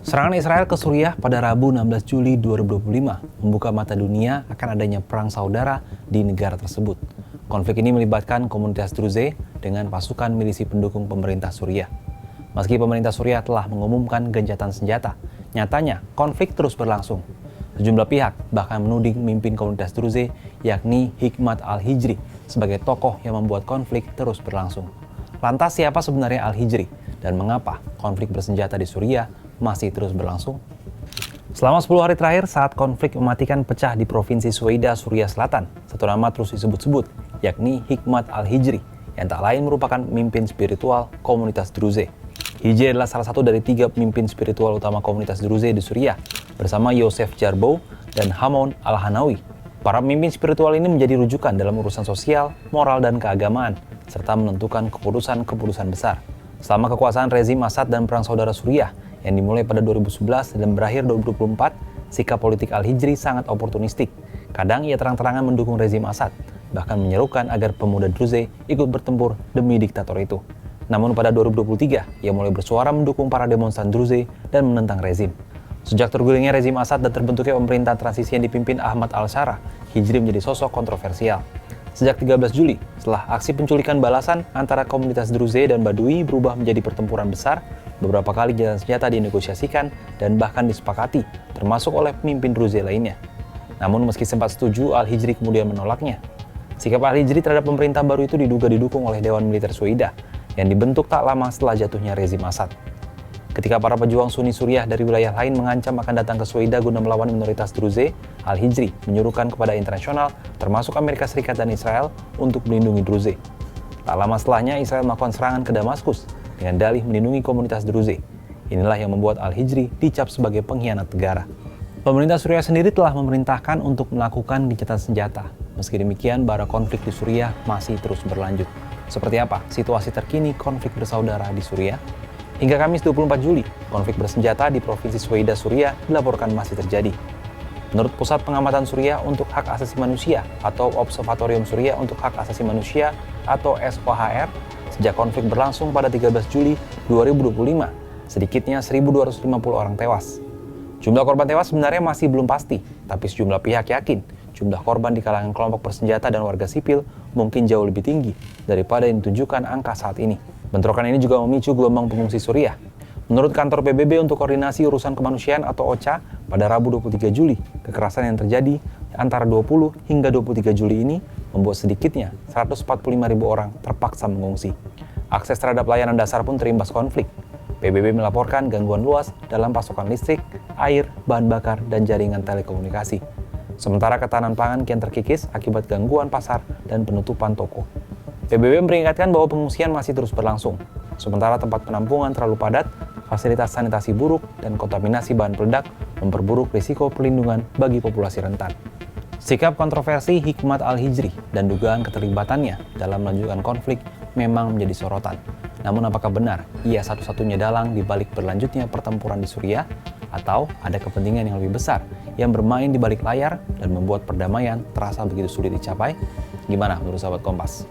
Serangan Israel ke Suriah pada Rabu 16 Juli 2025 membuka mata dunia akan adanya perang saudara di negara tersebut. Konflik ini melibatkan komunitas Druze dengan pasukan milisi pendukung pemerintah Suriah. Meski pemerintah Suriah telah mengumumkan gencatan senjata, nyatanya konflik terus berlangsung. Sejumlah pihak bahkan menuding pemimpin komunitas Druze, yakni Hikmat Al-Hijri, sebagai tokoh yang membuat konflik terus berlangsung. Lantas siapa sebenarnya Al-Hijri dan mengapa konflik bersenjata di Suriah masih terus berlangsung? Selama 10 hari terakhir saat konflik mematikan pecah di Provinsi Suwaida, Suriah Selatan, satu nama terus disebut-sebut, yakni Hikmat Al-Hijri, yang tak lain merupakan pemimpin spiritual komunitas Druze. Hijri adalah salah satu dari 3 pemimpin spiritual utama komunitas Druze di Suriah, bersama Yosef Jarbow dan Hamon Al-Hanawi. Para pemimpin spiritual ini menjadi rujukan dalam urusan sosial, moral, dan keagamaan, serta menentukan keputusan-keputusan besar. Selama kekuasaan rezim Assad dan Perang Saudara Suriah, yang dimulai pada 2011 dan berakhir 2024, sikap politik Al-Hijri sangat oportunistik. Kadang ia terang-terangan mendukung rezim Assad, bahkan menyerukan agar pemuda Druze ikut bertempur demi diktator itu. Namun pada 2023, ia mulai bersuara mendukung para demonstran Druze dan menentang rezim. Sejak tergulingnya rezim Assad dan terbentuknya pemerintahan transisi yang dipimpin Ahmad Al-Shara, Hijri menjadi sosok kontroversial. Sejak 13 Juli, setelah aksi penculikan balasan antara komunitas Druze dan Badui berubah menjadi pertempuran besar, beberapa kali gencatan senjata dinegosiasikan dan bahkan disepakati, termasuk oleh pemimpin Druze lainnya. Namun meski sempat setuju, Al-Hijri kemudian menolaknya. Sikap Al-Hijri terhadap pemerintah baru itu diduga didukung oleh Dewan Militer Suwaida, yang dibentuk tak lama setelah jatuhnya rezim Assad. Ketika para pejuang Sunni Suriah dari wilayah lain mengancam akan datang ke Suwaida guna melawan minoritas Druze, Al-Hijri menyuruhkan kepada internasional, termasuk Amerika Serikat dan Israel, untuk melindungi Druze. Tak lama setelahnya, Israel melakukan serangan ke Damaskus dengan dalih melindungi komunitas Druze. Inilah yang membuat Al-Hijri dicap sebagai pengkhianat negara. Pemerintah Suriah sendiri telah memerintahkan untuk melakukan gencatan senjata. Meski demikian, bara konflik di Suriah masih terus berlanjut. Seperti apa situasi terkini konflik bersaudara di Suriah? Hingga Kamis 24 Juli, konflik bersenjata di Provinsi Suwaida, Suriah dilaporkan masih terjadi. Menurut Pusat Pengamatan Suriah untuk Hak Asasi Manusia atau Observatorium Suriah untuk Hak Asasi Manusia atau SOHR, sejak konflik berlangsung pada 13 Juli 2025, sedikitnya 1.250 orang tewas. Jumlah korban tewas sebenarnya masih belum pasti, tapi sejumlah pihak yakin jumlah korban di kalangan kelompok bersenjata dan warga sipil mungkin jauh lebih tinggi daripada yang ditunjukkan angka saat ini. Bentrokan ini juga memicu gelombang pengungsi Suriah. Menurut Kantor PBB untuk Koordinasi Urusan Kemanusiaan atau OCHA, pada Rabu 23 Juli, kekerasan yang terjadi antara 20 hingga 23 Juli ini membuat sedikitnya 145.000 orang terpaksa mengungsi. Akses terhadap layanan dasar pun terimbas konflik. PBB melaporkan gangguan luas dalam pasokan listrik, air, bahan bakar, dan jaringan telekomunikasi. Sementara ketahanan pangan kian terkikis akibat gangguan pasar dan penutupan toko. PBB memperingatkan bahwa pengungsian masih terus berlangsung. Sementara tempat penampungan terlalu padat, fasilitas sanitasi buruk, dan kontaminasi bahan peledak memperburuk risiko perlindungan bagi populasi rentan. Sikap kontroversi Hikmat Al-Hijri dan dugaan keterlibatannya dalam melanjutkan konflik memang menjadi sorotan. Namun apakah benar ia satu-satunya dalang di balik berlanjutnya pertempuran di Suriah? Atau ada kepentingan yang lebih besar yang bermain di balik layar dan membuat perdamaian terasa begitu sulit dicapai? Gimana menurut sahabat Kompas?